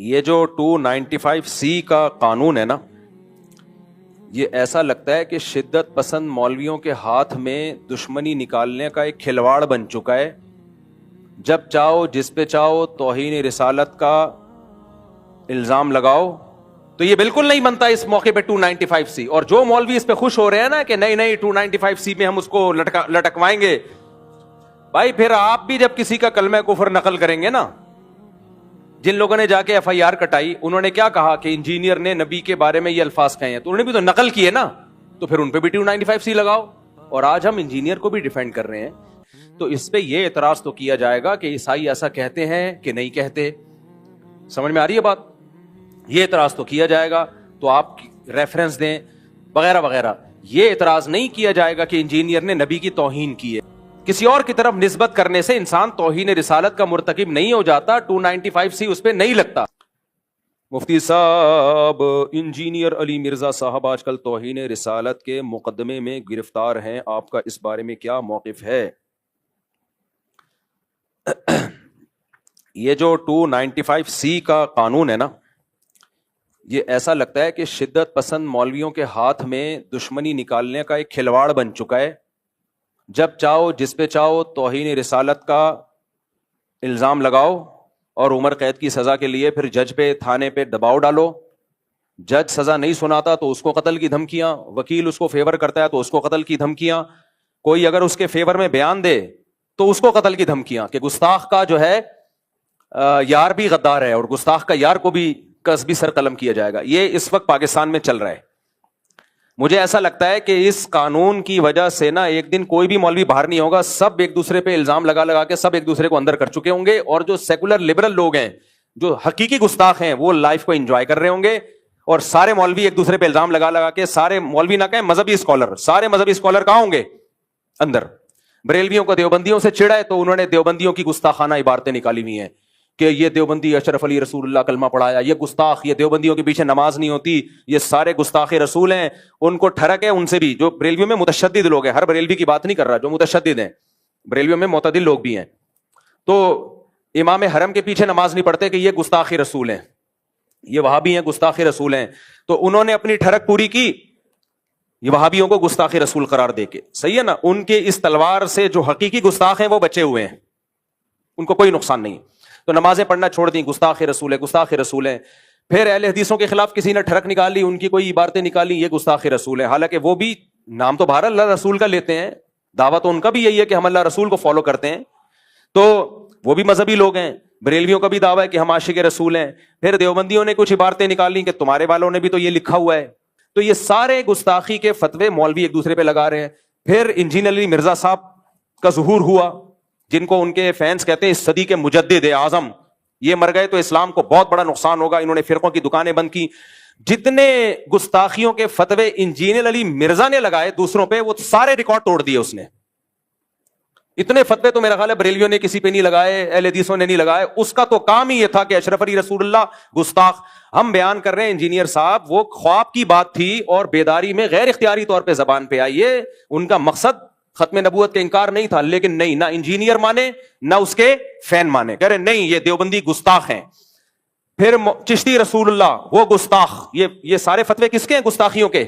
یہ جو 295C کا قانون ہے نا، یہ ایسا لگتا ہے کہ شدت پسند مولویوں کے ہاتھ میں دشمنی نکالنے کا ایک کھلواڑ بن چکا ہے۔ جب چاہو جس پہ چاہو توہین رسالت کا الزام لگاؤ، تو یہ بالکل نہیں بنتا اس موقع پہ 295C۔ اور جو مولوی اس پہ خوش ہو رہے ہیں نا کہ نہیں 295C میں ہم اس کو لٹکوائیں گے، بھائی پھر آپ بھی جب کسی کا کلمہ کفر نقل کریں گے نا، جن لوگوں نے جا کے FIR کٹائی، انہوں نے کیا کہا کہ انجینئر نے نبی کے بارے میں یہ الفاظ کہے ہیں، تو انہوں نے بھی تو نقل کیے نا، تو پھر ان پہ بھی 295C لگاؤ۔ اور آج ہم انجینئر کو بھی ڈیفینڈ کر رہے ہیں، تو اس پہ یہ اعتراض تو کیا جائے گا کہ عیسائی ایسا کہتے ہیں کہ نہیں کہتے۔ سمجھ میں آ رہی ہے بات؟ یہ اعتراض تو کیا جائے گا، تو آپ ریفرنس دیں وغیرہ وغیرہ۔ یہ اعتراض نہیں کیا جائے گا کہ انجینئر نے نبی کی توہین کی ہے۔ کسی اور کی طرف نسبت کرنے سے انسان توہین رسالت کا مرتکب نہیں ہو جاتا، 295C اس پہ نہیں لگتا۔ مفتی صاحب، انجینئر علی مرزا صاحب آج کل توہین رسالت کے مقدمے میں گرفتار ہیں، آپ کا اس بارے میں کیا موقف ہے؟ یہ جو 295C کا قانون ہے نا، یہ ایسا لگتا ہے کہ شدت پسند مولویوں کے ہاتھ میں دشمنی نکالنے کا ایک کھلواڑ بن چکا ہے۔ جب چاہو جس پہ چاہو توہین رسالت کا الزام لگاؤ، اور عمر قید کی سزا کے لیے پھر جج پہ تھانے پہ دباؤ ڈالو۔ جج سزا نہیں سناتا تو اس کو قتل کی دھمکیاں، وکیل اس کو فیور کرتا ہے تو اس کو قتل کی دھمکیاں، کوئی اگر اس کے فیور میں بیان دے تو اس کو قتل کی دھمکیاں، کہ گستاخ کا جو ہے یار بھی غدار ہے، اور گستاخ کا یار کو بھی قصبی سر قلم کیا جائے گا۔ یہ اس وقت پاکستان میں چل رہا ہے۔ مجھے ایسا لگتا ہے کہ اس قانون کی وجہ سے نا ایک دن کوئی بھی مولوی باہر نہیں ہوگا، سب ایک دوسرے پہ الزام لگا کے سب ایک دوسرے کو اندر کر چکے ہوں گے، اور جو سیکولر لبرل لوگ ہیں، جو حقیقی گستاخ ہیں، وہ لائف کو انجوائے کر رہے ہوں گے، اور سارے مولوی ایک دوسرے پہ الزام لگا کے، سارے مولوی نہ کہیں مذہبی اسکالر، سارے مذہبی اسکالر کہاں ہوں گے؟ اندر۔ بریلویوں کو دیوبندیوں سے چڑھا ہے تو انہوں نے دیوبندیوں کی گستاخانہ عبارتیں نکالی ہوئی ہیں کہ یہ دیوبندی اشرف علی رسول اللہ کلمہ پڑھایا، یہ گستاخ، یہ دیوبندیوں کے پیچھے نماز نہیں ہوتی، یہ سارے گستاخ رسول ہیں۔ ان کو ٹھڑک ہے ان سے بھی، جو بریلویوں میں متشدد لوگ ہیں، ہر بریلوی کی بات نہیں کر رہا، جو متشدد ہیں، بریلویوں میں معتدل لوگ بھی ہیں، تو امام حرم کے پیچھے نماز نہیں پڑھتے کہ یہ گستاخ رسول ہیں، یہ وہابی ہیں گستاخ رسول ہیں۔ تو انہوں نے اپنی ٹھڑک پوری کی یہ وہابیوں کو گستاخ رسول قرار دے کے، صحیح ہے نا؟ ان کے اس تلوار سے جو حقیقی گستاخ ہیں وہ بچے ہوئے ہیں، ان کو کوئی نقصان نہیں، تو نمازیں پڑھنا چھوڑ دیں، گستاخ رسول ہے، گستاخ رسول ہیں۔ پھر اہل حدیثوں کے خلاف کسی نے ٹھڑک نکالی، ان کی کوئی عبارتیں نکالی، یہ گستاخ رسول ہے، حالانکہ وہ بھی نام تو بہر اللہ رسول کا لیتے ہیں، دعویٰ تو ان کا بھی یہی ہے کہ ہم اللہ رسول کو فالو کرتے ہیں، تو وہ بھی مذہبی لوگ ہیں۔ بریلویوں کا بھی دعویٰ ہے کہ ہم عاشق رسول ہیں۔ پھر دیوبندیوں نے کچھ عبارتیں نکالی کہ تمہارے والوں نے بھی تو یہ لکھا ہوا ہے، تو یہ سارے گستاخی کے فتوے مولوی ایک دوسرے پہ لگا رہے ہیں۔ پھر انجینئر علی مرزا صاحب کا ظہور ہوا، جن کو ان کے فینس کہتے ہیں اس صدی کے مجدد اعظم، یہ مر گئے تو اسلام کو بہت بڑا نقصان ہوگا، انہوں نے فرقوں کی دکانیں بند کی۔ جتنے گستاخیوں کے فتوے انجینئر علی مرزا نے لگائے دوسروں پہ، وہ سارے ریکارڈ توڑ دیے اس نے۔ اتنے فتوے تو میرا خیال ہے بریلیوں نے کسی پہ نہیں لگائے، اہل حدیثوں نے نہیں لگائے۔ اس کا تو کام ہی یہ تھا کہ اشرف علی رسول اللہ گستاخ۔ ہم بیان کر رہے ہیں انجینئر صاحب، وہ خواب کی بات تھی اور بیداری میں غیر اختیاری طور پہ زبان پہ آئی ہے۔ ان کا مقصد ختم نبوت کا انکار نہیں تھا، لیکن نہیں، نہ انجینئر مانے نہ اس کے فین مانے، کہہ رہے نہیں یہ دیوبندی گستاخ ہیں۔ پھر چشتی رسول اللہ وہ گستاخ، یہ سارے فتوے کس کے ہیں؟ گستاخیوں کے۔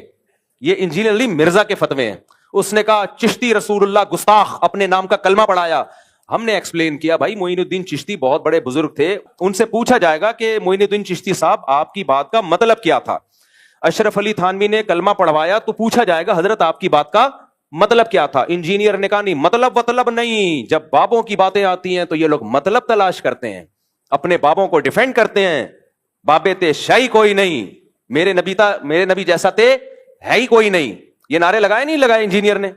یہ انجینئر علی مرزا کے فتوے ہیں۔ اس نے کہا چشتی رسول اللہ گستاخ، اپنے نام کا کلمہ پڑھایا۔ ہم نے ایکسپلین کیا بھائی معین الدین چشتی بہت بڑے بزرگ تھے، ان سے پوچھا جائے گا کہ معین الدین چشتی صاحب آپ کی بات کا مطلب کیا تھا؟ اشرف علی تھانوی نے کلمہ پڑھوایا تو پوچھا جائے گا حضرت آپ کی بات کا مطلب کیا تھا؟ انجینئر نے کہا نہیں، مطلب نہیں، جب بابوں کی باتیں آتی ہیں تو یہ لوگ مطلب تلاش کرتے ہیں، اپنے بابوں کو ڈیفینڈ کرتے ہیں۔ بابے تے شاہی کوئی نہیں، میرے نبی جیسا تے ہے ہی کوئی نہیں، یہ نعرے لگائے نہیں لگائے انجینئر نے۔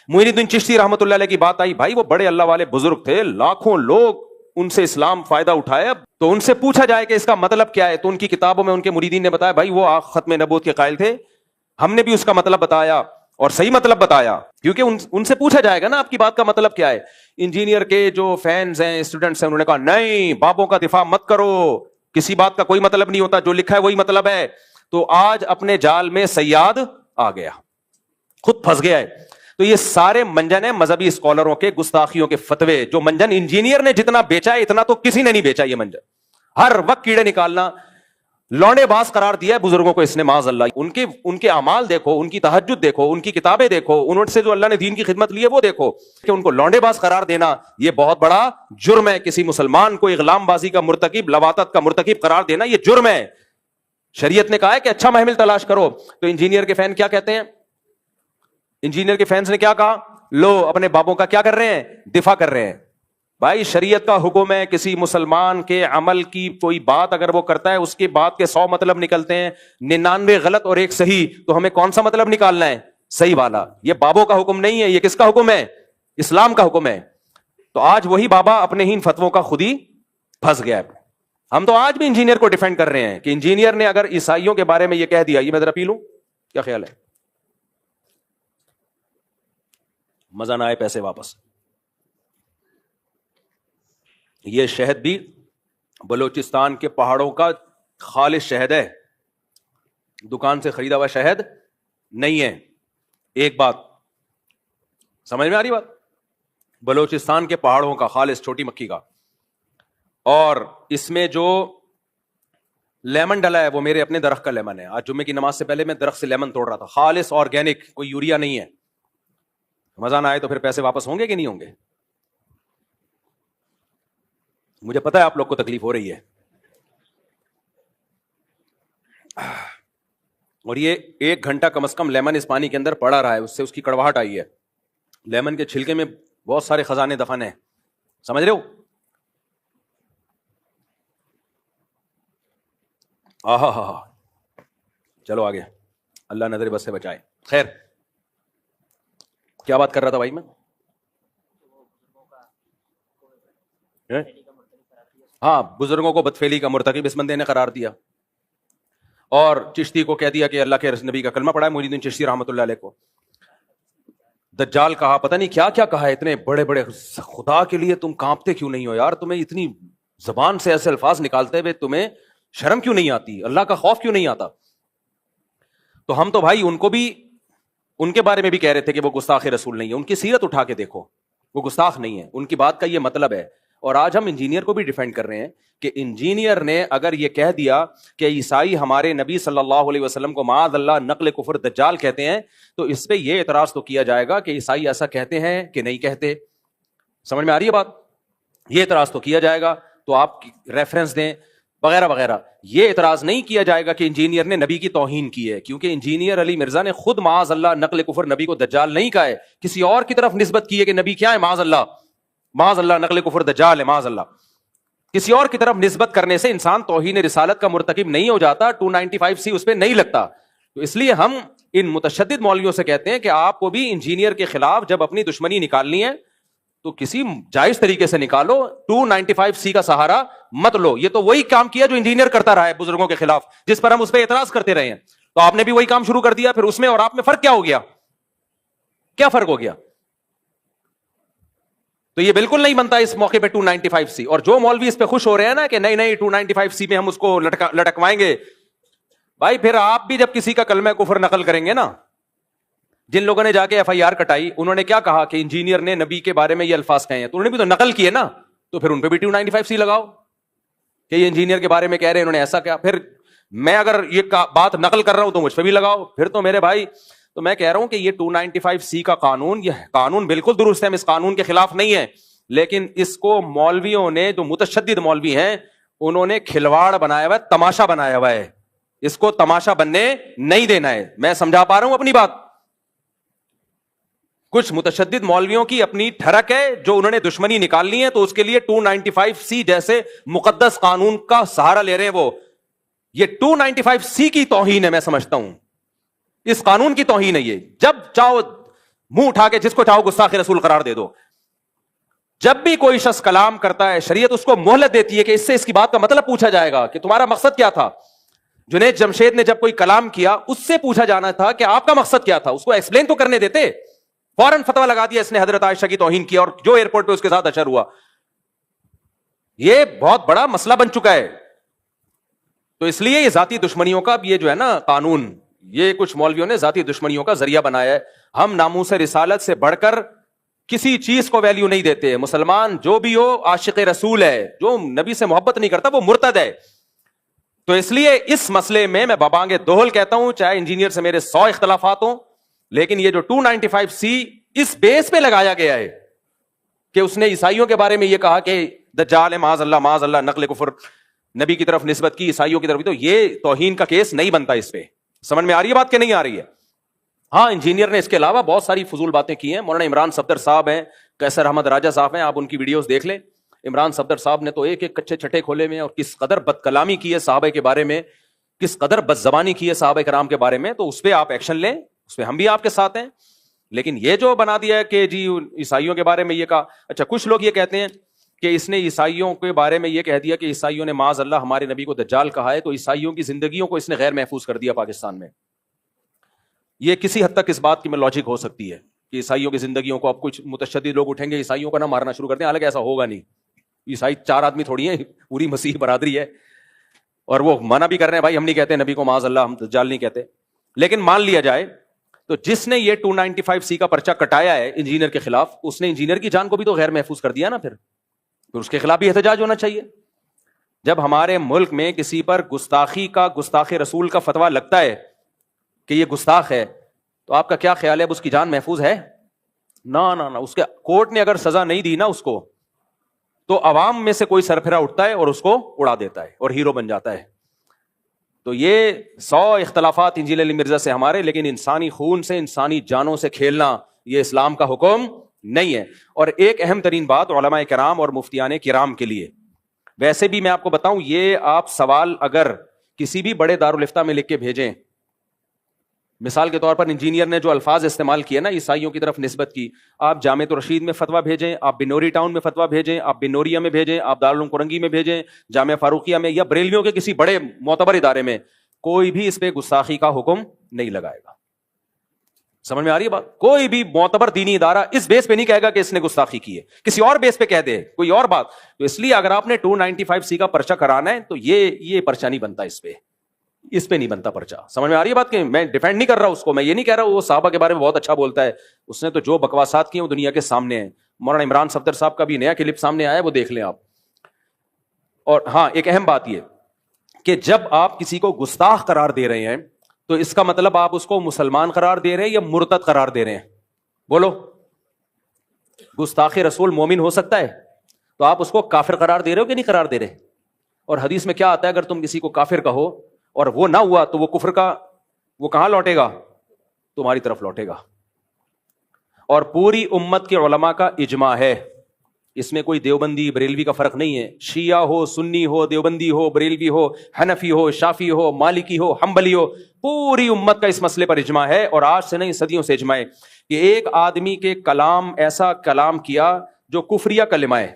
معین الدین چشتی رحمۃ اللہ علیہ کی بات آئی، بھائی وہ بڑے اللہ والے بزرگ تھے، لاکھوں لوگ ان سے اسلام فائدہ اٹھایا، تو ان سے پوچھا جائے کہ اس کا مطلب کیا ہے، تو ان کی کتابوں میں ان کے مریدین نے بتایا بھائی وہ ختم نبوت کے قائل تھے، ہم نے بھی اس کا مطلب بتایا اور صحیح مطلب بتایا، کیونکہ ان سے پوچھا جائے گا نا آپ کی بات کا مطلب کیا ہے۔ انجینئر کے جو فینز ہیں، اسٹوڈنٹس ہیں، انہوں نے کہا نہیں بابوں کا دفاع مت کرو، کسی بات کا کوئی مطلب نہیں ہوتا، جو لکھا ہے وہی مطلب ہے۔ تو آج اپنے جال میں سیاد آ گیا، خود پھنس گیا ہے۔ تو یہ سارے منجن ہیں مذہبی اسکالروں کے، گستاخیوں کے فتوے، جو منجن انجینئر نے جتنا بیچا ہے اتنا تو کسی نے نہیں بیچا یہ منجن۔ ہر وقت کیڑے نکالنا. لونڈے باز قرار دیا ہے بزرگوں کو اس نے معاذ اللہ. ان کے اعمال دیکھو, ان کی تہجد دیکھو, ان کی کتابیں دیکھو, ان سے جو اللہ نے دین کی خدمت لی ہے وہ دیکھو, کہ ان کو لونڈے باز قرار دینا یہ بہت بڑا جرم ہے. کسی مسلمان کو اغلام بازی کا مرتکب, لواطت کا مرتکب قرار دینا یہ جرم ہے. شریعت نے کہا ہے کہ اچھا محمل تلاش کرو. تو انجینئر کے فین کیا کہتے ہیں؟ انجینئر کے فینس نے کیا کہا؟ لو اپنے بابوں کا کیا کر رہے ہیں؟ دفاع کر رہے ہیں. بھائی شریعت کا حکم ہے, کسی مسلمان کے عمل کی کوئی بات اگر وہ کرتا ہے اس کے بات کے 100 مطلب نکلتے ہیں, 99 غلط اور 1 صحیح, تو ہمیں کون سا مطلب نکالنا ہے؟ صحیح والا. یہ بابوں کا حکم نہیں ہے, یہ کس کا حکم ہے؟ اسلام کا حکم ہے. تو آج وہی بابا اپنے ہی ان فتووں کا خود ہی پھنس گیا ہے. ہم تو آج بھی انجینئر کو ڈیفینڈ کر رہے ہیں کہ انجینئر نے اگر عیسائیوں کے بارے میں یہ کہہ دیا, یہ میں ذرا پی لوں, کیا خیال ہے؟ مزہ نہ آئے پیسے واپس. یہ شہد بھی بلوچستان کے پہاڑوں کا خالص شہد ہے, دکان سے خریدا ہوا شہد نہیں ہے. ایک بات سمجھ میں آ رہی بات؟ بلوچستان کے پہاڑوں کا خالص چھوٹی مکھی کا. اور اس میں جو لیمن ڈلا ہے وہ میرے اپنے درخت کا لیمن ہے. آج جمعے کی نماز سے پہلے میں درخت سے لیمن توڑ رہا تھا, خالص آرگینک, کوئی یوریا نہیں ہے. مزہ نہ آئے تو پھر پیسے واپس ہوں گے کہ نہیں ہوں گے؟ مجھے پتا ہے آپ لوگ کو تکلیف ہو رہی ہے. اور یہ 1 گھنٹہ کم از کم لیمن اس پانی کے اندر پڑا رہا ہے, اس سے اس کی کڑواہٹ آئی ہے. لیمن کے چھلکے میں بہت سارے خزانے دفن ہیں, سمجھ رہے ہو؟ ہاں چلو آگے, اللہ نظر بس سے بچائے. خیر, کیا بات کر رہا تھا بھائی میں؟ ہاں, بزرگوں کو بدفعلی کا مرتکب اس بندے نے قرار دیا, اور چشتی کو کہہ دیا کہ اللہ کے نبی کا کلمہ پڑھا ہے, محی الدین چشتی رحمۃ اللہ علیہ کو. دجال کہا, پتہ نہیں کیا کیا کہا ہے. اتنے بڑے بڑے, خدا کے لیے تم کانپتے کیوں نہیں ہو یار؟ تمہیں اتنی زبان سے ایسے الفاظ نکالتے ہوئے تمہیں شرم کیوں نہیں آتی؟ اللہ کا خوف کیوں نہیں آتا؟ تو ہم تو بھائی ان کو بھی, ان کے بارے میں بھی کہہ رہے تھے کہ وہ گستاخ رسول نہیں ہے. ان کی سیرت اٹھا کے دیکھو, وہ گستاخ نہیں ہے, ان کی بات کا یہ مطلب ہے. اور آج ہم انجینئر کو بھی ڈیفینڈ کر رہے ہیں کہ انجینئر نے اگر یہ کہہ دیا کہ عیسائی ہمارے نبی صلی اللہ علیہ وسلم کو معاذ اللہ نقل کفر دجال کہتے ہیں, تو اس پہ یہ اعتراض تو کیا جائے گا کہ عیسائی ایسا کہتے ہیں کہ نہیں کہتے. سمجھ میں آ رہی ہے بات؟ یہ اعتراض تو کیا جائے گا, تو آپ ریفرنس دیں وغیرہ وغیرہ. یہ اعتراض نہیں کیا جائے گا کہ انجینئر نے نبی کی توہین کی ہے, کیونکہ انجینئر علی مرزا نے خود معاذ اللہ نقل کفر نبی کو دجال نہیں کہا ہے, کسی اور کی طرف نسبت کی ہے کہ نبی کیا ہے, معاذ اللہ نقل کفر دجال ہے, معاذ اللہ. کسی اور کی طرف نسبت کرنے سے انسان توہین رسالت کا مرتکب نہیں ہو جاتا, 295C اس پہ نہیں لگتا. تو اس لیے ہم ان متشدد مولویوں سے کہتے ہیں کہ آپ کو بھی انجینئر کے خلاف جب اپنی دشمنی نکالنی ہے تو کسی جائز طریقے سے نکالو, 295C کا سہارا مت لو. یہ تو وہی کام کیا جو انجینئر کرتا رہا ہے بزرگوں کے خلاف, جس پر ہم اس پہ اعتراض کرتے رہے ہیں. تو آپ نے بھی وہی کام شروع کر دیا, پھر اس میں اور آپ میں فرق کیا ہو گیا؟ کیا فرق ہو گیا؟ تو یہ بالکل نہیں بنتا اس موقع پہ 295C. اور جو مولوی اس پہ خوش ہو رہے ہیں نا کہ نہیں 295C میں ہم اس کو لٹکوائیں گے, بھائی پھر آپ بھی جب کسی کا کلمہ کفر نقل کریں گے نا, جن لوگوں نے جا کے FIR کٹائی انہوں نے کیا کہا کہ انجینئر نے نبی کے بارے میں یہ الفاظ کہے ہیں, تو انہوں نے بھی تو نقل کیے نا, تو پھر ان پہ بھی 295C لگاؤ کہ یہ انجینئر کے بارے میں کہہ رہے ہیں, انہوں نے ایسا کیا. پھر میں اگر یہ بات نقل کر رہا ہوں تو مجھ پہ بھی لگاؤ. پھر تو میرے بھائی, تو میں کہہ رہا ہوں کہ یہ 295C کا قانون, یہ قانون بالکل درست ہے, ہم اس قانون کے خلاف نہیں ہے, لیکن اس کو مولویوں نے, جو متشدد مولوی ہیں, انہوں نے کھلواڑ بنایا ہوا ہے, تماشا بنایا ہوا ہے. اس کو تماشا بننے نہیں دینا ہے. میں سمجھا پا رہا ہوں اپنی بات؟ کچھ متشدد مولویوں کی اپنی ٹھڑک ہے, جو انہوں نے دشمنی نکالنی ہے تو اس کے لیے 295C جیسے مقدس قانون کا سہارا لے رہے ہیں. وہ یہ 295C کی توہین ہے, میں سمجھتا ہوں اس قانون کی توہین ہے یہ. جب چاہو منہ اٹھا کے جس کو چاہو گستاخ رسول قرار دے دو. جب بھی کوئی شخص کلام کرتا ہے, شریعت اس کو مہلت دیتی ہے کہ اس سے اس کی بات کا مطلب پوچھا جائے گا کہ تمہارا مقصد کیا تھا. جنید جمشید نے جب کوئی کلام کیا, اس سے پوچھا جانا تھا کہ آپ کا مقصد کیا تھا, اس کو ایکسپلین تو کرنے دیتے. فوراً فتویٰ لگا دیا اس نے حضرت عائشہ کی توہین کی, اور جو ایئرپورٹ پہ اس کے ساتھ اشر ہوا. یہ بہت بڑا مسئلہ بن چکا ہے. تو اس لیے یہ ذاتی دشمنیوں کا یہ جو ہے نا قانون, یہ کچھ مولویوں نے ذاتی دشمنیوں کا ذریعہ بنایا ہے. ہم ناموس رسالت سے بڑھ کر کسی چیز کو ویلیو نہیں دیتے. مسلمان جو بھی ہو عاشق رسول ہے, جو نبی سے محبت نہیں کرتا وہ مرتد ہے. تو اس لیے اس مسئلے میں بابانگ دوہل کہتا ہوں, چاہے انجینئر سے میرے 100 اختلافات ہوں, لیکن یہ جو 295C اس بیس پہ لگایا گیا ہے کہ اس نے عیسائیوں کے بارے میں یہ کہا کہ دجال ہے, معاذ اللہ, نقل کفر, نبی کی طرف نسبت کی, عیسائیوں کی طرف, تو یہ توہین کا کیس نہیں بنتا اس پہ. سمجھ میں آ رہی ہے بات کہ نہیں آ رہی ہے؟ ہاں, انجینئر نے اس کے علاوہ بہت ساری فضول باتیں کی ہیں. مولانا عمران صفدر صاحب ہیں, قیصر احمد راجہ صاحب ہیں, آپ ان کی ویڈیوز دیکھ لیں. عمران صفدر صاحب نے تو ایک ایک کچے چھٹے کھولے میں, اور کس قدر بد کلامی کی ہے صحابہ کے بارے میں, کس قدر بد زبانی کی ہے صحابہ کرام کے بارے میں. تو اس پہ آپ ایکشن لیں, اس پہ ہم بھی آپ کے ساتھ ہیں. لیکن یہ جو بنا دیا ہے کہ جی عیسائیوں کے بارے میں یہ کہا, اچھا کچھ لوگ یہ کہتے ہیں کہ اس نے عیسائیوں کے بارے میں یہ کہہ دیا کہ عیسائیوں نے معاذ اللہ ہمارے نبی کو دجال کہا ہے, تو عیسائیوں کی زندگیوں کو اس نے غیر محفوظ کر دیا پاکستان میں. یہ کسی حد تک اس بات کی میں لاجک ہو سکتی ہے کہ عیسائیوں کی زندگیوں کو اب کچھ متشدد لوگ اٹھیں گے, عیسائیوں کو نہ مارنا شروع کر دیں. حالانکہ ایسا ہوگا نہیں, عیسائی 4 آدمی تھوڑی ہیں, پوری مسیح برادری ہے, اور وہ منع بھی کر رہے ہیں بھائی ہم نہیں کہتے نبی کو معاذ اللہ, ہم دجال نہیں کہتے. لیکن مان لیا جائے تو جس نے یہ 295C کا پرچہ کٹایا ہے انجینئر کے خلاف, اس نے انجینئر کی جان کو بھی تو غیر محفوظ کر دیا نا. پھر اس کے خلاف بھی احتجاج ہونا چاہیے. جب ہمارے ملک میں کسی پر گستاخی کا, گستاخ رسول کا فتویٰ لگتا ہے کہ یہ گستاخ ہے, تو آپ کا کیا خیال ہے, اب اس کی جان محفوظ ہے؟ نہ, اس کے کورٹ نے اگر سزا نہیں دی نا اس کو, تو عوام میں سے کوئی سرفرا اٹھتا ہے اور اس کو اڑا دیتا ہے اور ہیرو بن جاتا ہے. تو یہ 100 اختلافات انجینئر علی مرزا سے ہمارے, لیکن انسانی خون سے, انسانی جانوں سے کھیلنا یہ اسلام کا حکم نہیں ہے. اور ایک اہم ترین بات علماء کرام اور مفتیان کرام کے لیے, ویسے بھی میں آپ کو بتاؤں, یہ آپ سوال اگر کسی بھی بڑے دارالافتاء میں لکھ کے بھیجیں, مثال کے طور پر انجینئر نے جو الفاظ استعمال کیے نا عیسائیوں کی طرف نسبت کی, آپ جامع الرشید میں فتویٰ بھیجیں, آپ بنوری ٹاؤن میں فتویٰ بھیجیں, آپ بنوریا میں بھیجیں, آپ دارالعلوم کرنگی میں بھیجیں, جامعہ فاروقیہ میں, یا بریلویوں کے کسی بڑے معتبر ادارے میں, کوئی بھی اس پہ گستاخی کا حکم نہیں لگائے گا. سمجھ میں آ رہی ہے بات؟ کوئی بھی معتبر دینی ادارہ اس بیس پہ نہیں کہے گا کہ اس نے گستاخی کی ہے, کسی اور بیس پہ کہہ دے کوئی اور بات. تو اس لیے اگر آپ نے 295C کا پرچہ کرانا ہے تو یہ پرچہ نہیں بنتا, اس پہ نہیں بنتا پرچہ. سمجھ میں آ رہی ہے بات؟ کہ میں ڈیفینڈ نہیں کر رہا اس کو, میں یہ نہیں کہہ رہا وہ صحابہ کے بارے میں بہت اچھا بولتا ہے, اس نے تو جو بکواسات کی ہیں وہ دنیا کے سامنے ہیں. مولانا عمران صفدر صاحب کا بھی نیا کلپ سامنے آیا ہے, وہ دیکھ لیں آپ. اور ہاں, ایک اہم بات یہ کہ جب آپ کسی کو گستاخ قرار دے رہے ہیں تو اس کا مطلب آپ اس کو مسلمان قرار دے رہے ہیں یا مرتد قرار دے رہے ہیں؟ بولو. گستاخ رسول مومن ہو سکتا ہے, تو آپ اس کو کافر قرار دے رہے ہو کہ نہیں قرار دے رہے؟ اور حدیث میں کیا آتا ہے, اگر تم کسی کو کافر کہو اور وہ نہ ہوا تو وہ کفر کا وہ کہاں لوٹے گا؟ تمہاری طرف لوٹے گا. اور پوری امت کے علماء کا اجماع ہے, اس میں کوئی دیوبندی بریلوی کا فرق نہیں ہے. شیعہ ہو, سنی ہو, دیوبندی ہو, بریلوی ہو, حنفی ہو, شافی ہو, مالکی ہو, حنبلی ہو, پوری امت کا اس مسئلے پر اجماع ہے. اور آج سے نہیں صدیوں سے اجماع ہے کہ ایک آدمی کے کلام ایسا کلام کیا جو کفریہ کلمہ ہے,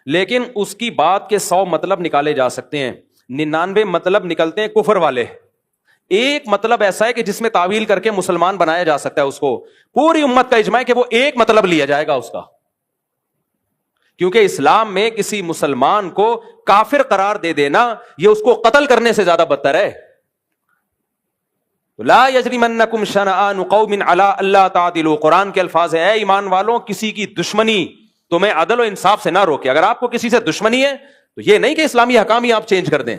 لیکن اس کی بات کے 100 مطلب نکالے جا سکتے ہیں, 99 مطلب نکلتے ہیں کفر والے. ایک مطلب ایسا ہے کہ جس میں تعویل کر کے مسلمان بنایا جا سکتا ہے اس کو. پوری امت کا اجماع ہے کہ وہ ایک مطلب لیا جائے گا اس کا, کیونکہ اسلام میں کسی مسلمان کو کافر قرار دے دینا یہ اس کو قتل کرنے سے زیادہ بدتر ہے. لا یجرمنکم شنآن قوم علی الا تعدلوا, قرآن کے الفاظ ہیں, اے ایمان والوں کسی کی دشمنی تمہیں عدل و انصاف سے نہ روکے. اگر آپ کو کسی سے دشمنی ہے تو یہ نہیں کہ اسلامی حکام ہی آپ چینج کر دیں.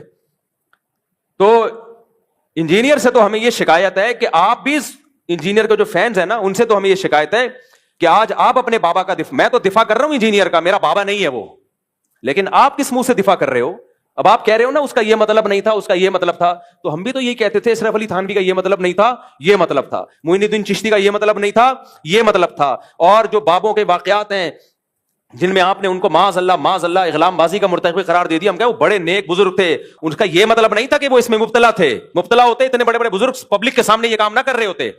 تو انجینئر سے تو ہمیں یہ شکایت ہے کہ آپ بھی انجینئر کے جو فینز ہیں نا, ان سے تو ہمیں یہ شکایت ہے کہ آج آپ اپنے بابا کا میں تو دفاع کر رہا ہوں انجینئر کا, میرا بابا نہیں ہے وہ, لیکن آپ کس منہ سے دفاع کر رہے ہو؟ اب آپ کہہ رہے ہو نا اس کا یہ مطلب نہیں تھا, اس کا یہ مطلب تھا, تو ہم بھی تو یہی کہتے تھے اشرف علی تھانوی کا یہ مطلب نہیں تھا, یہ مطلب تھا, معین الدین چشتی کا یہ مطلب نہیں تھا, یہ مطلب تھا. اور جو بابوں کے واقعات ہیں جن میں آپ نے ان کو معاذ اللہ اغلام بازی کا مرتکب قرار دے دیا, ہم کہا وہ بڑے نیک بزرگ تھے, ان کا یہ مطلب نہیں تھا کہ وہ اس میں مبتلا تھے. مبتلا ہوتے اتنے بڑے بڑے بزرگ پبلک کے سامنے یہ کام نہ کر رہے ہوتے.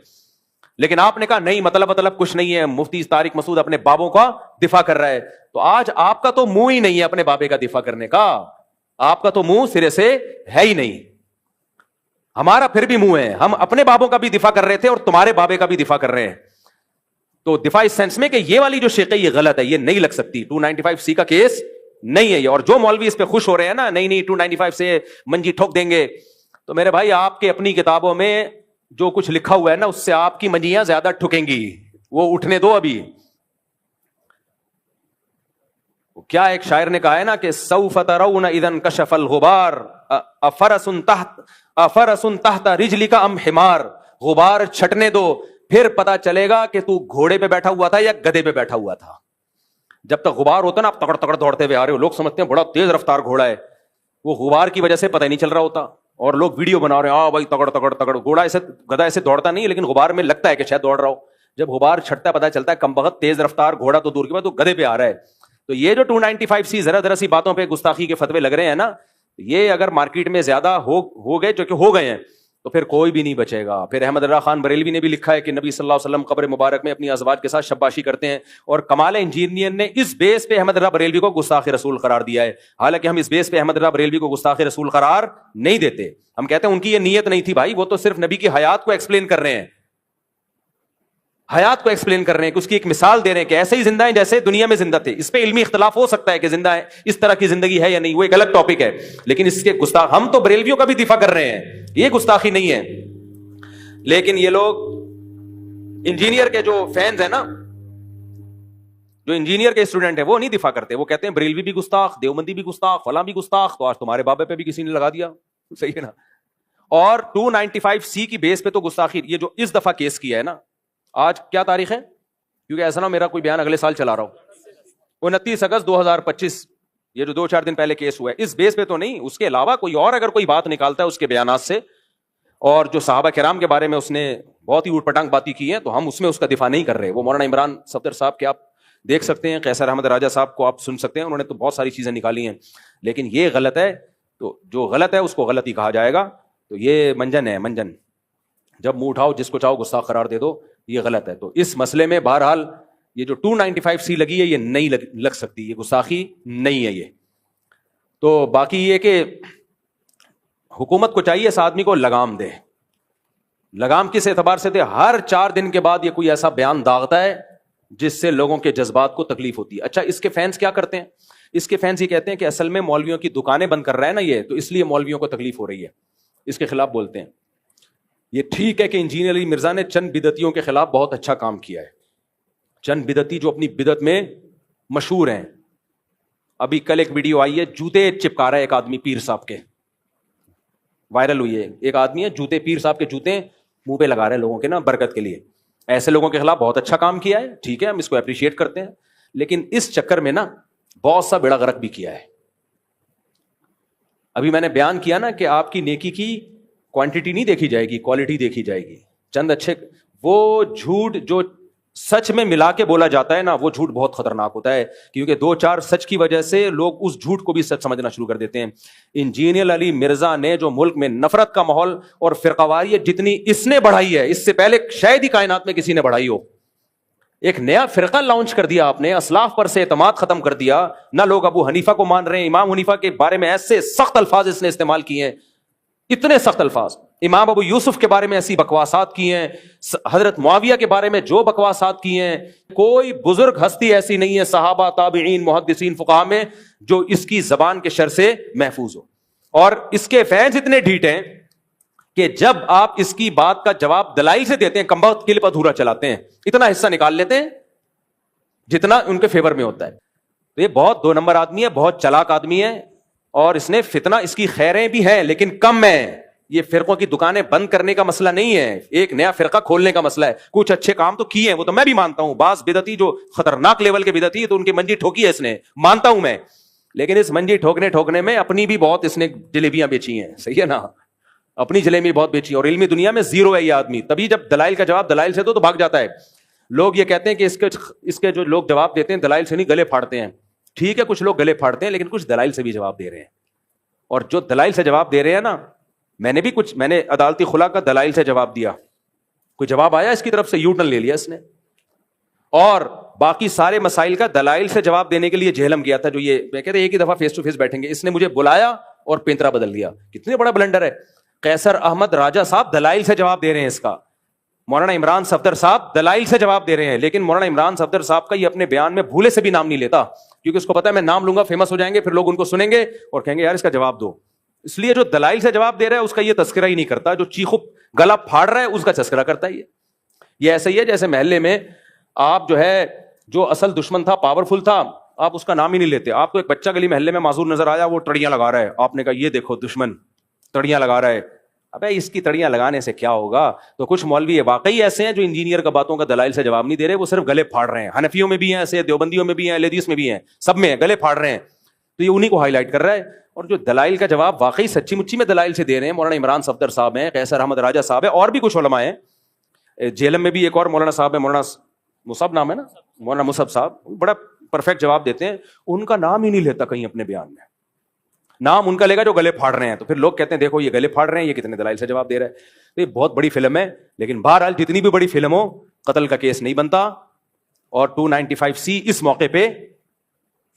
لیکن آپ نے کہا نہیں مطلب کچھ نہیں ہے, مفتی طارق مسعود اپنے بابوں کا دفاع کر رہا ہے. تو آج آپ کا تو منہ ہی نہیں ہے اپنے بابے کا دفاع کرنے کا, آپ کا تو منہ سرے سے ہے ہی نہیں. ہمارا پھر بھی منہ ہے, ہم اپنے بابوں کا بھی دفاع کر رہے تھے اور تمہارے بابے کا بھی دفاع کر رہے ہیں. تو دفاع اس سینس میں کہ یہ والی جو شق ہے یہ غلط ہے, یہ نہیں لگ سکتی, 295C کا کیس نہیں ہے یہ. اور جو مولوی اس پہ خوش ہو رہے ہیں نا, نہیں 295 سے منجی ٹھوک دیں گے, تو میرے بھائی آپ کے اپنی کتابوں میں جو کچھ لکھا ہوا ہے نا اس سے آپ کی منجیاں زیادہ ٹھکیں گی, وہ اٹھنے دو ابھی. کیا ایک شاعر نے کہا ہے نا کہ سوف ترون اذا انکشف الغبار افرس تحت رجلک ام حمار. غبار چھٹنے دو پھر پتا چلے گا کہ تو گھوڑے پہ بیٹھا ہوا تھا یا گدھے پہ بیٹھا ہوا تھا. جب تک غبار ہوتا نا آپ تکڑ تکڑ دوڑتے ہوئے آ رہے ہو, لوگ سمجھتے ہیں بڑا تیز رفتار گھوڑا ہے, وہ غبار کی وجہ سے پتہ ہی نہیں چل رہا ہوتا, اور لوگ ویڈیو بنا رہے ہیں بھائی تکڑ تکڑ تکڑ. گھوڑا ایسے گدھا ایسے دوڑتا نہیں, لیکن غبار میں لگتا ہے کہ شاید دوڑ رہا ہو. جب غبار چھٹتا ہے پتا چلتا ہے کم بخت تیز رفتار گھوڑا تو دور کی بات تو گدھے پہ آ رہا ہے. تو یہ جو 295C ذرا سی باتوں پہ گستاخی کے فتوے لگ رہے ہیں نا, یہ اگر مارکیٹ میں زیادہ ہو گئے, جو کہ ہو گئے ہیں, تو پھر کوئی بھی نہیں بچے گا. پھر احمد رضا خان بریلوی نے بھی لکھا ہے کہ نبی صلی اللہ علیہ وسلم قبر مبارک میں اپنی ازواج کے ساتھ شباشی کرتے ہیں, اور کمال انجینئر نے اس بیس پہ احمد رضا بریلوی کو گستاخ رسول قرار دیا ہے. حالانکہ ہم اس بیس پہ احمد رضا بریلوی کو گستاخ رسول قرار نہیں دیتے. ہم کہتے ہیں ان کی یہ نیت نہیں تھی بھائی, وہ تو صرف نبی کی حیات کو ایکسپلین کر رہے ہیں, حیات کو ایکسپلین کر رہے ہیں, کہ اس کی ایک مثال دے رہے ہیں کہ ایسے ہی زندہ ہیں جیسے دنیا میں زندہ تھے. اس پہ علمی اختلاف ہو سکتا ہے کہ زندہ ہے, اس طرح کی زندگی ہے یا نہیں, وہ ایک الگ ٹاپک ہے. لیکن اس کے گستاخ, ہم تو بریلویوں کا بھی دفاع کر رہے ہیں, یہ گستاخی نہیں ہے. لیکن یہ لوگ انجینئر کے جو فینز ہیں نا, جو انجینئر کے اسٹوڈنٹ ہیں, وہ نہیں دفاع کرتے. وہ کہتے ہیں بریلوی بھی گستاخ, دیوبندی بھی گستاخ, فلاں بھی گستاخ, تو آج تمہارے بابے پہ بھی کسی نے لگا دیا. صحیح ہے نا. اور 295C کی بیس پہ تو گستاخی, یہ جو اس دفعہ کیس کیا ہے نا, آج کیا تاریخ ہے, کیونکہ ایسا نہ میرا کوئی بیان اگلے سال چلا رہا ہوں, 29 اگست 2025, یہ جو 2-4 دن پہلے کیس ہوا ہے, اس بیس پہ تو نہیں. اس کے علاوہ کوئی اور اگر کوئی بات نکالتا ہے اس کے بیانات سے, اور جو صحابہ کرام کے بارے میں اس نے بہت ہی اوٹ پٹانگ باتیں کی ہیں, تو ہم اس میں اس کا دفاع نہیں کر رہے. وہ مولانا عمران صفدر صاحب کے آپ دیکھ سکتے ہیں, قیصر احمد راجہ صاحب کو آپ سن سکتے ہیں, انہوں نے تو بہت ساری چیزیں نکالی ہیں. لیکن یہ غلط ہے, تو جو غلط ہے اس کو غلط ہی کہا جائے گا. تو یہ منجن ہے, منجن, جب منہ اٹھاؤ جس کو چاہو گستاخ قرار دے دو, یہ غلط ہے. تو اس مسئلے میں بہرحال یہ جو 295C لگی ہے یہ نہیں لگ سکتی, یہ گستاخی نہیں ہے یہ. تو باقی یہ کہ حکومت کو چاہیے اس آدمی کو لگام دے. لگام کس اعتبار سے دے؟ ہر 4 دن کے بعد یہ کوئی ایسا بیان داغتا ہے جس سے لوگوں کے جذبات کو تکلیف ہوتی ہے. اچھا, اس کے فینس کیا کرتے ہیں؟ اس کے فینس یہ کہتے ہیں کہ اصل میں مولویوں کی دکانیں بند کر رہا ہے نا یہ, تو اس لیے مولویوں کو تکلیف ہو رہی ہے, اس کے خلاف بولتے ہیں. یہ ٹھیک ہے کہ انجینئر علی مرزا نے چند بدعتیوں کے خلاف بہت اچھا کام کیا ہے, چند بدعتی جو اپنی بدعت میں مشہور ہیں. ابھی کل ایک ویڈیو آئی ہے, جوتے چپکا رہا ہے ایک آدمی پیر صاحب کے, وائرل ہوئی ہے. ایک آدمی ہے جوتے, پیر صاحب کے جوتے منہ پہ لگا رہے ہیں لوگوں کے نا برکت کے لیے. ایسے لوگوں کے خلاف بہت اچھا کام کیا ہے, ٹھیک ہے, ہم اس کو اپریشیٹ کرتے ہیں. لیکن اس چکر میں نا بہت سا بیڑا غرق بھی کیا ہے. ابھی میں نے بیان کیا نا کہ آپ کی نیکی کی کوانٹٹی نہیں دیکھی جائے گی, کوالٹی دیکھی جائے گی. چند اچھے, وہ جھوٹ جو سچ میں ملا کے بولا جاتا ہے نا, وہ جھوٹ بہت خطرناک ہوتا ہے, کیونکہ 2-4 سچ کی وجہ سے لوگ اس جھوٹ کو بھی سچ سمجھنا شروع کر دیتے ہیں. انجینئر علی مرزا نے جو ملک میں نفرت کا ماحول اور فرقواریت جتنی اس نے بڑھائی ہے, اس سے پہلے شاید ہی کائنات میں کسی نے بڑھائی ہو. ایک نیا فرقہ لانچ کر دیا آپ نے, اسلاف پر سے اعتماد ختم کر دیا. نہ لوگ ابو حنیفہ کو مان رہے ہیں, امام حنیفہ کے بارے میں ایسے سخت الفاظ اس نے استعمال کیے ہیں, اتنے سخت الفاظ. امام ابو یوسف کے بارے میں ایسی بکواسات کی ہیں, حضرت معاویہ کے بارے میں جو بکواسات کی ہیں. کوئی بزرگ ہستی ایسی نہیں ہے صحابہ, تابعین, محدثین, فقہاء میں جو اس کی زبان کے شر سے محفوظ ہو. اور اس کے فینس اتنے ڈھیٹ ہیں کہ جب آپ اس کی بات کا جواب دلائل سے دیتے ہیں, کمبخت کلپ ادھورا چلاتے ہیں, اتنا حصہ نکال لیتے ہیں جتنا ان کے فیور میں ہوتا ہے. تو یہ بہت 2 نمبر آدمی ہے, بہت چلاک آدمی ہے, اور اس نے فتنہ, اس کی خیریں بھی ہیں لیکن کم ہیں. یہ فرقوں کی دکانیں بند کرنے کا مسئلہ نہیں ہے, ایک نیا فرقہ کھولنے کا مسئلہ ہے. کچھ اچھے کام تو کیے ہیں, وہ تو میں بھی مانتا ہوں. بعض بدعتی جو خطرناک لیول کے بدعتی ہے تو ان کی منجی ٹھوکی ہے اس نے, مانتا ہوں میں. لیکن اس منجی ٹھوکنے میں اپنی بھی بہت اس نے جلیبیاں بیچی ہیں. صحیح ہے نا, اپنی جلیبی بہت بیچی. اور علمی دنیا میں زیرو ہے یہ آدمی. تبھی جب دلائل کا جواب دلائل سے دو تو بھاگ جاتا ہے. لوگ یہ کہتے ہیں کہ اس کے جو لوگ جواب دیتے ہیں دلائل سے نہیں, گلے پھاڑتے ہیں. ٹھیک ہے, کچھ لوگ گلے پھاڑتے ہیں, لیکن کچھ دلائل سے بھی جواب دے رہے ہیں. اور جو دلائل سے جواب دے رہے ہیں نا, میں نے عدالتی خلا کا دلائل سے جواب دیا, کوئی جواب آیا اس کی طرف سے, یو ٹرن لے لیا اس نے. اور باقی سارے مسائل کا دلائل سے جواب دینے کے لیے جہلم کیا تھا. جو یہ میں کہتے ہیں ایک ہی دفعہ فیس ٹو فیس بیٹھیں گے, اس نے مجھے بلایا اور پینترا بدل دیا. کتنے بڑا بلنڈر ہے. قیصر احمد راجہ صاحب دلائل سے جواب دے رہے ہیں اس کا, مولانا عمران صفدر صاحب دلائل سے جواب دے رہے ہیں. لیکن مولانا عمران صفدر صاحب کا یہ اپنے بیان میں بھولے سے بھی نام نہیں لیتا, کیونکہ اس کو پتا ہے میں نام لوں گا فیمس ہو جائیں گے, پھر لوگ ان کو سنیں گے اور کہیں گے یار اس کا جواب دو. اس لیے جو دلائل سے جواب دے رہا ہے اس کا یہ تذکرہ ہی نہیں کرتا, جو چیخو گلا پھاڑ رہا ہے اس کا تذکرہ کرتا ہے. یہ ایسا ہی ہے جیسے محلے میں آپ جو ہے, جو اصل دشمن تھا, پاورفل تھا, آپ اس کا نام ہی نہیں لیتے. آپ کو ایک بچہ گلی محلے میں معذور نظر آیا, وہ تڑیاں لگا رہا ہے, آپ نے کہا یہ دیکھو دشمن تڑیاں لگا رہا ہے. ابے اس کی تڑیاں لگانے سے کیا ہوگا؟ تو کچھ مولوی واقعی ایسے ہیں جو انجینئر کا باتوں کا دلائل سے جواب نہیں دے رہے, وہ صرف گلے پھاڑ رہے ہیں. حنفیوں میں بھی ہیں ایسے, دیوبندیوں میں بھی ہیں, اہل حدیث میں بھی ہیں, سب میں ہیں, گلے پھاڑ رہے ہیں. تو یہ انہیں کو ہائی لائٹ کر رہا ہے. اور جو دلائل کا جواب واقعی سچی مچی میں دلائل سے دے رہے ہیں, مولانا عمران صفدر صاحب ہیں, قیصر احمد راجہ صاحب ہیں, اور بھی کچھ علماء ہیں. جیلم میں بھی ایک اور مولانا صاحب ہیں, مولانا مصعب نام ہے نا, مولانا مصعب صاحب, بڑا پرفیکٹ جواب دیتے ہیں. ان کا نام ہی نہیں لیتا کہیں اپنے بیان میں, نام ان کا لے گا جو گلے پھاڑ رہے ہیں. تو پھر لوگ کہتے ہیں دیکھو یہ گلے پھاڑ رہے ہیں, یہ کتنے دلائل سے جواب دے رہا ہے. تو یہ بہت بڑی فلم ہے, لیکن بہرحال جتنی بھی بڑی فلم ہو, قتل کا کیس نہیں بنتا. اور 295C اس موقع پہ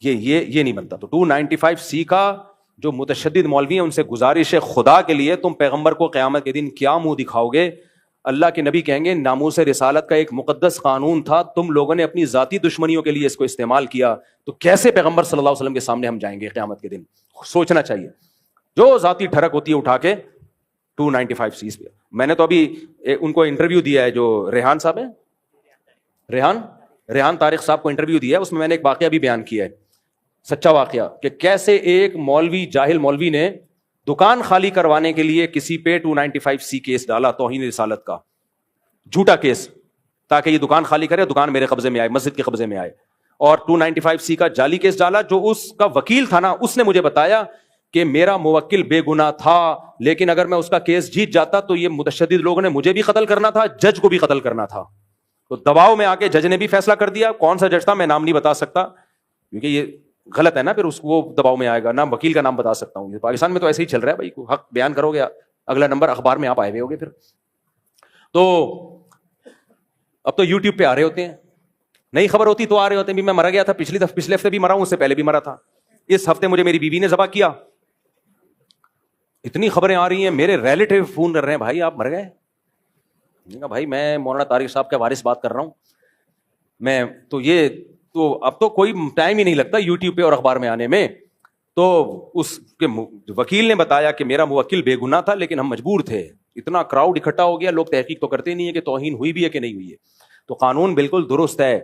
یہ نہیں بنتا. تو 295C کا جو متشدد مولوی ہیں ان سے گزارش ہے خدا کے لیے, تم پیغمبر کو قیامت کے دن کیا منہ دکھاؤ گے؟ اللہ کے نبی کہیں گے ناموس رسالت کا ایک مقدس قانون تھا, تم لوگوں نے اپنی ذاتی دشمنیوں کے لیے اس کو استعمال کیا, تو کیسے پیغمبر صلی اللہ علیہ وسلم کے سامنے ہم جائیں گے قیامت کے دن؟ سوچنا چاہیے. جو ذاتی ٹھڑک ہوتی ہے اٹھا کے 295C پہ. میں نے تو ابھی ان کو انٹرویو دیا ہے, جو ریحان صاحب ہیں, ریحان طارق صاحب کو انٹرویو دیا ہے, اس میں میں نے ایک واقعہ بھی بیان کیا ہے, سچا واقعہ, کہ کیسے ایک مولوی, جاہل مولوی نے دکان خالی کروانے کے لیے کسی پہ 295C کیس ڈالا, توہین رسالت کا جھوٹا کیس, تاکہ یہ دکان خالی کرے, دکان میرے قبضے میں آئے, مسجد کے قبضے میں آئے. اور 295C کا جعلی کیس ڈالا. جو اس کا وکیل تھا نا, اس نے مجھے بتایا کہ میرا موکل بے گناہ تھا, لیکن اگر میں اس کا کیس جیت جاتا تو یہ متشدد لوگوں نے مجھے بھی قتل کرنا تھا, جج کو بھی قتل کرنا تھا. تو دباؤ میں آ کے جج نے بھی فیصلہ کر دیا. کون سا جج تھا میں نام نہیں بتا سکتا, کیونکہ یہ غلط ہے نا, پھر اس وہ دباؤ میں آئے گا. نہ وکیل کا نام بتا سکتا ہوں. پاکستان میں تو ایسے ہی چل رہا ہے بھائی, حق بیان کرو گے اگلا نمبر اخبار میں آپ آئے ہوئے ہوگے. پھر تو اب تو یوٹیوب پہ آ رہے ہوتے ہیں, نئی خبر ہوتی تو آ رہے ہوتے ہیں. بھی میں مرا گیا تھا پچھلے ہفتے بھی مرا ہوں, اس سے پہلے بھی مرا تھا, اس ہفتے مجھے میری بیوی نے ذبح کیا. اتنی خبریں آ رہی ہیں, میرے ریلیٹیو فون کر رہے ہیں, بھائی آپ مر گئے. بھائی میں مولانا طارق صاحب کا وارث بات کر رہا ہوں میں, تو اب تو کوئی ٹائم ہی نہیں لگتا یوٹیوب پہ اور اخبار میں آنے میں. تو اس کے وکیل نے بتایا کہ میرا موکل بے گناہ تھا, لیکن ہم مجبور تھے. اتنا کراؤڈ اکٹھا ہو گیا, لوگ تحقیق تو کرتے نہیں ہے کہ توہین ہوئی بھی ہے کہ نہیں ہوئی ہے. تو قانون بالکل درست ہے,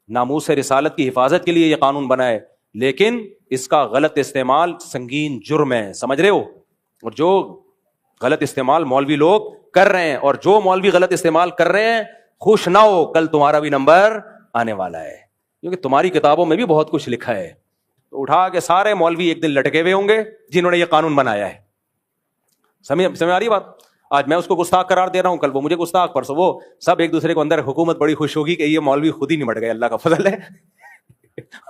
ناموس رسالت کی حفاظت کے لیے یہ قانون بنا ہے, لیکن اس کا غلط استعمال سنگین جرم ہے, سمجھ رہے ہو. اور جو غلط استعمال مولوی لوگ کر رہے ہیں, اور جو مولوی غلط استعمال کر رہے ہیں, خوش نہ ہو, کل تمہارا بھی نمبر آنے والا ہے, کیونکہ تمہاری کتابوں میں بھی بہت کچھ لکھا ہے. تو اٹھا کے سارے مولوی ایک دن لٹکے ہوئے ہوں گے جنہوں نے یہ قانون بنایا ہے. سمجھ آ رہی بات؟ آج میں اس کو گستاخ قرار دے رہا ہوں, کل وہ مجھے گستاخ, پرسوں وہ, سب ایک دوسرے کو اندر. حکومت بڑی خوش ہوگی کہ یہ مولوی خود ہی نمٹ گئے, اللہ کا فضل ہے,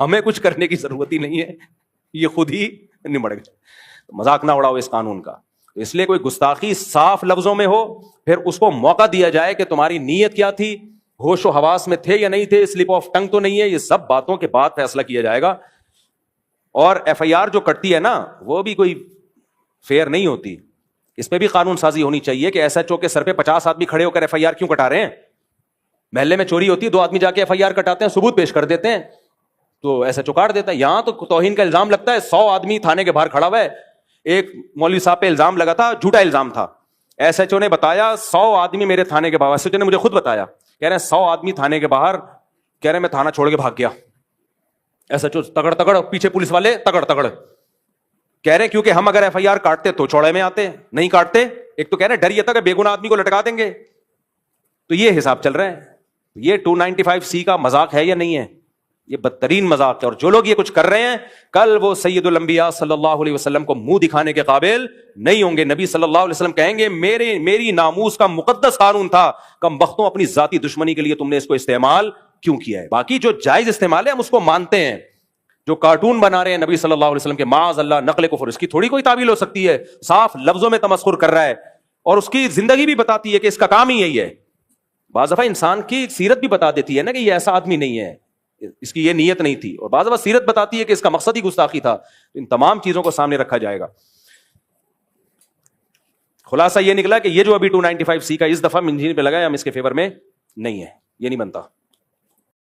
ہمیں کچھ کرنے کی ضرورت ہی نہیں ہے, یہ خود ہی نمٹ گئے. مذاق نہ اڑاؤ اس قانون کا. اس لیے کوئی گستاخی صاف لفظوں میں ہو, پھر اس کو موقع دیا جائے کہ تمہاری نیت کیا تھی, ہوش و حواس میں تھے یا نہیں تھے, سلپ آف ٹنگ تو نہیں ہے, یہ سب باتوں کے بعد فیصلہ کیا جائے گا. اور FIR جو کٹتی ہے نا, وہ بھی کوئی فیئر نہیں ہوتی. اس پہ بھی قانون سازی ہونی چاہیے کہ SHO کے سر پہ 50 آدمی کھڑے ہو کر FIR کیوں کٹا رہے ہیں. محلے میں چوری ہوتی ہے, 2 آدمی جا کے FIR کٹاتے ہیں, ثبوت پیش کر دیتے ہیں, تو SHO کاٹ دیتا ہے. یہاں تو توہین کا الزام لگتا ہے, 100 آدمی تھانے کے باہر کھڑا ہوا ہے. ایک مولوی صاحب پہ الزام لگا تھا, جھوٹا الزام تھا. SHO نے بتایا 100 آدمی میرے تھانے کے باہر, SHO نے مجھے خود بتایا, کہہ رہے ہیں 100 آدمی تھانے کے باہر, کہہ رہے ہیں میں تھانہ چھوڑ کے بھاگ گیا. SHO تگڑ, پیچھے پولیس والے تگڑ, کہہ رہے ہیں کیونکہ ہم اگر FIR کاٹتے تو چوڑے میں آتے, نہیں کاٹتے. ایک تو کہہ رہے ہیں ڈر یہ تھا کہ بے گناہ آدمی کو لٹکا دیں گے. تو یہ حساب چل رہا ہے. یہ 295C کا مذاق ہے یا نہیں ہے؟ یہ بدترین مذاق ہے. اور جو لوگ یہ کچھ کر رہے ہیں, کل وہ سید الانبیاء صلی اللہ علیہ وسلم کو منہ دکھانے کے قابل نہیں ہوں گے. نبی صلی اللہ علیہ وسلم کہیں گے میری ناموس کا مقدس قانون تھا, کم بختوں اپنی ذاتی دشمنی کے لیے تم نے اس کو استعمال کیوں کیا ہے. باقی جو جائز استعمال ہے ہم اس کو مانتے ہیں. جو کارٹون بنا رہے ہیں نبی صلی اللہ علیہ وسلم کے, معاذ اللہ, نقل کفر, اس کی تھوڑی کوئی تعویل ہو سکتی ہے. صاف لفظوں میں تمسخر کر رہا ہے, اور اس کی زندگی بھی بتاتی ہے کہ اس کا کام ہی یہی ہے. بعض دفعہ انسان کی سیرت بھی بتا دیتی ہے نا کہ یہ ایسا آدمی نہیں ہے, اس کی یہ نیت نہیں تھی, اور بعض دفعہ سیرت بتاتی ہے کہ اس کا مقصد ہی گستاخی تھا. ان تمام چیزوں کو سامنے رکھا جائے گا. خلاصہ یہ نکلا کہ یہ جو ابھی 295C کا اس دفعہ منجین پہ لگا ہے, ہم اس کے فیور میں نہیں ہے, یہ نہیں بنتا.